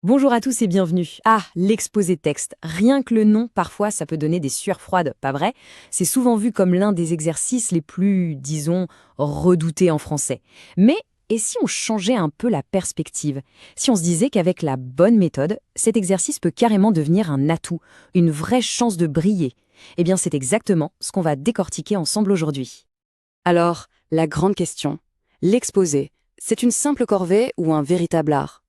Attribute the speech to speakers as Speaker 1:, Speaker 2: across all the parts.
Speaker 1: Bonjour à tous et bienvenue. Ah, l'exposé texte. Rien que le nom, parfois, ça peut donner des sueurs froides, pas vrai? C'est souvent vu comme l'un des exercices les plus, disons, redoutés en français. Mais, et si on changeait un peu la perspective? Si on se disait qu'avec la bonne méthode, cet exercice peut carrément devenir un atout, une vraie chance de briller? Eh bien, c'est exactement ce qu'on va décortiquer ensemble aujourd'hui.
Speaker 2: Alors, la grande question, l'exposé, c'est une simple corvée ou un véritable art?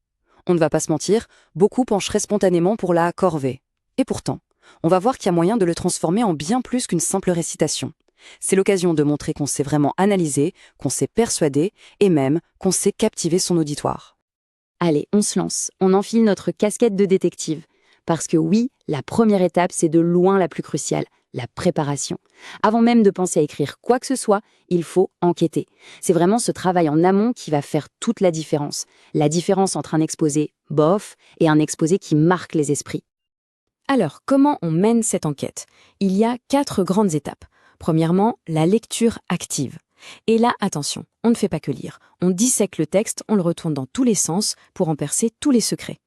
Speaker 2: On ne va pas se mentir, beaucoup pencheraient spontanément pour la corvée. Et pourtant, on va voir qu'il y a moyen de le transformer en bien plus qu'une simple récitation. C'est l'occasion de montrer qu'on sait vraiment analyser, qu'on sait persuader et même qu'on sait captiver son auditoire.
Speaker 3: Allez, on se lance, on enfile notre casquette de détective. Parce que oui, la première étape, c'est de loin la plus cruciale, la préparation. Avant même de penser à écrire quoi que ce soit, il faut enquêter. C'est vraiment ce travail en amont qui va faire toute la différence. La différence entre un exposé bof et un exposé qui marque les esprits.
Speaker 1: Alors, comment on mène cette enquête? Il y a 4 grandes étapes. Premièrement, la lecture active. Et là, attention, on ne fait pas que lire. On dissèque le texte, on le retourne dans tous les sens pour en percer tous les secrets.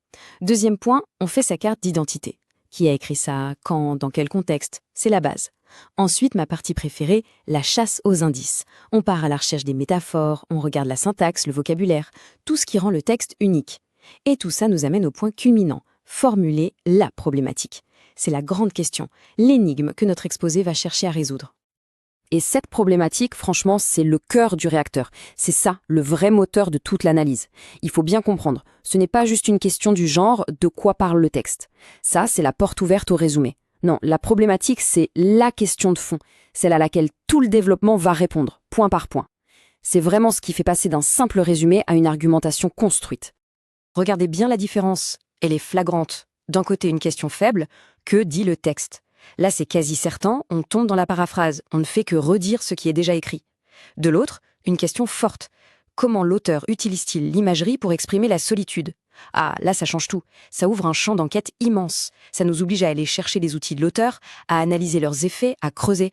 Speaker 1: Deuxième point, on fait sa carte d'identité. Qui a écrit ça? Quand? Dans quel contexte? C'est la base. Ensuite, ma partie préférée, la chasse aux indices. On part à la recherche des métaphores, on regarde la syntaxe, le vocabulaire, tout ce qui rend le texte unique. Et tout ça nous amène au point culminant, formuler la problématique. C'est la grande question, l'énigme que notre exposé va chercher à résoudre.
Speaker 2: Et cette problématique, franchement, c'est le cœur du réacteur. C'est ça, le vrai moteur de toute l'analyse. Il faut bien comprendre, ce n'est pas juste une question du genre de quoi parle le texte. Ça, c'est la porte ouverte au résumé. Non, la problématique, c'est la question de fond, celle à laquelle tout le développement va répondre, point par point. C'est vraiment ce qui fait passer d'un simple résumé à une argumentation construite.
Speaker 1: Regardez bien la différence, elle est flagrante. D'un côté, une question faible, que dit le texte? Là, c'est quasi certain, on tombe dans la paraphrase, on ne fait que redire ce qui est déjà écrit. De l'autre, une question forte. Comment l'auteur utilise-t-il l'imagerie pour exprimer la solitude? Ah, là, ça change tout. Ça ouvre un champ d'enquête immense. Ça nous oblige à aller chercher les outils de l'auteur, à analyser leurs effets, à creuser.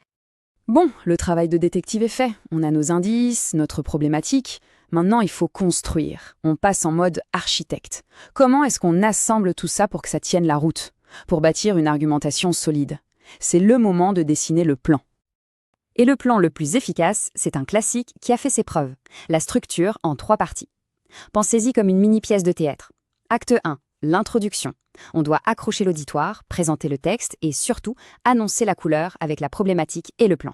Speaker 1: Bon, le travail de détective est fait. On a nos indices, notre problématique. Maintenant, il faut construire. On passe en mode architecte. Comment est-ce qu'on assemble tout ça pour que ça tienne la route? Pour bâtir une argumentation solide. C'est le moment de dessiner le plan.
Speaker 3: Et le plan le plus efficace, c'est un classique qui a fait ses preuves. La structure en 3 parties. Pensez-y comme une mini-pièce de théâtre. Acte 1, l'introduction. On doit accrocher l'auditoire, présenter le texte et surtout annoncer la couleur avec la problématique et le plan.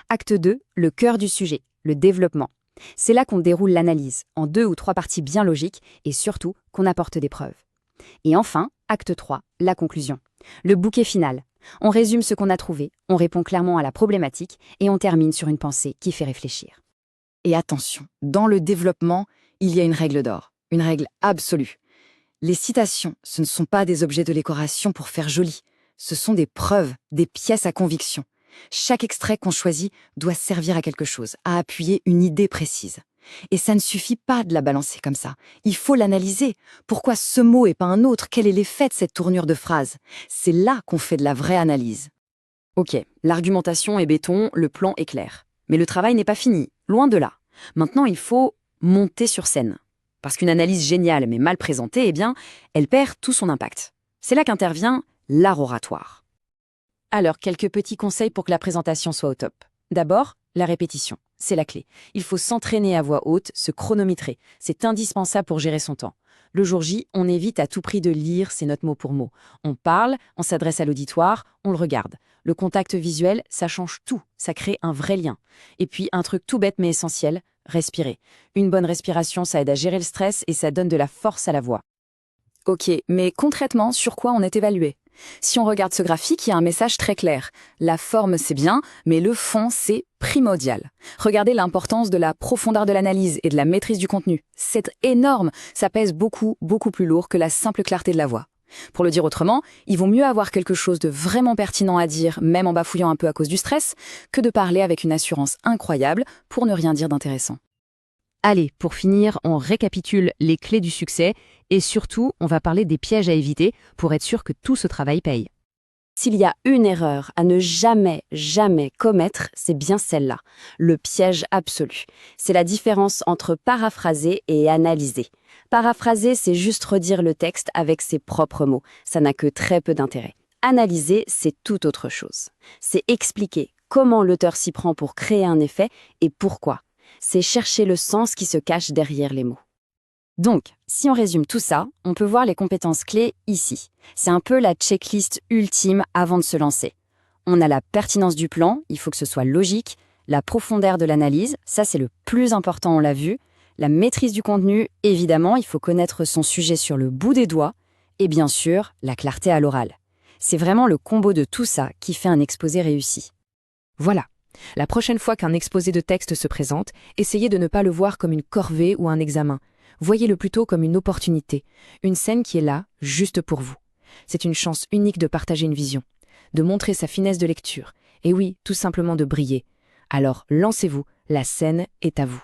Speaker 3: Acte 2, le cœur du sujet, le développement. C'est là qu'on déroule l'analyse, en 2 ou 3 parties bien logiques et surtout qu'on apporte des preuves. Et enfin, acte 3, la conclusion. Le bouquet final. On résume ce qu'on a trouvé, on répond clairement à la problématique et on termine sur une pensée qui fait réfléchir.
Speaker 2: Et attention, dans le développement, il y a une règle d'or, une règle absolue. Les citations, ce ne sont pas des objets de décoration pour faire joli. Ce sont des preuves, des pièces à conviction. Chaque extrait qu'on choisit doit servir à quelque chose, à appuyer une idée précise. Et ça ne suffit pas de la balancer comme ça. Il faut l'analyser. Pourquoi ce mot et pas un autre? Quel est l'effet de cette tournure de phrase? C'est là qu'on fait de la vraie analyse.
Speaker 1: Ok, l'argumentation est béton, le plan est clair. Mais le travail n'est pas fini, loin de là. Maintenant, il faut monter sur scène. Parce qu'une analyse géniale mais mal présentée, eh bien, elle perd tout son impact. C'est là qu'intervient l'art oratoire. Alors, quelques petits conseils pour que la présentation soit au top. D'abord, la répétition. C'est la clé. Il faut s'entraîner à voix haute, se chronométrer. C'est indispensable pour gérer son temps. Le jour J, on évite à tout prix de lire ses notes mot pour mot. On parle, on s'adresse à l'auditoire, on le regarde. Le contact visuel, ça change tout. Ça crée un vrai lien. Et puis, un truc tout bête mais essentiel, respirer. Une bonne respiration, ça aide à gérer le stress et ça donne de la force à la voix. Ok, mais concrètement, sur quoi on est évalué? Si on regarde ce graphique, il y a un message très clair. La forme, c'est bien, mais le fond, c'est primordial. Regardez l'importance de la profondeur de l'analyse et de la maîtrise du contenu. C'est énorme, ça pèse beaucoup, beaucoup plus lourd que la simple clarté de la voix. Pour le dire autrement, il vaut mieux avoir quelque chose de vraiment pertinent à dire, même en bafouillant un peu à cause du stress, que de parler avec une assurance incroyable pour ne rien dire d'intéressant. Allez, pour finir, on récapitule les clés du succès et surtout, on va parler des pièges à éviter pour être sûr que tout ce travail paye.
Speaker 3: S'il y a une erreur à ne jamais, jamais commettre, c'est bien celle-là, le piège absolu. C'est la différence entre paraphraser et analyser. Paraphraser, c'est juste redire le texte avec ses propres mots. Ça n'a que très peu d'intérêt. Analyser, c'est tout autre chose. C'est expliquer comment l'auteur s'y prend pour créer un effet et pourquoi. C'est chercher le sens qui se cache derrière les mots. Donc, si on résume tout ça, on peut voir les compétences clés ici. C'est un peu la checklist ultime avant de se lancer. On a la pertinence du plan, il faut que ce soit logique, la profondeur de l'analyse, ça c'est le plus important, on l'a vu, la maîtrise du contenu, évidemment, il faut connaître son sujet sur le bout des doigts, et bien sûr, la clarté à l'oral. C'est vraiment le combo de tout ça qui fait un exposé réussi.
Speaker 4: Voilà. La prochaine fois qu'un exposé de texte se présente, essayez de ne pas le voir comme une corvée ou un examen. Voyez-le plutôt comme une opportunité, une scène qui est là, juste pour vous. C'est une chance unique de partager une vision, de montrer sa finesse de lecture, et oui, tout simplement de briller. Alors lancez-vous, la scène est à vous.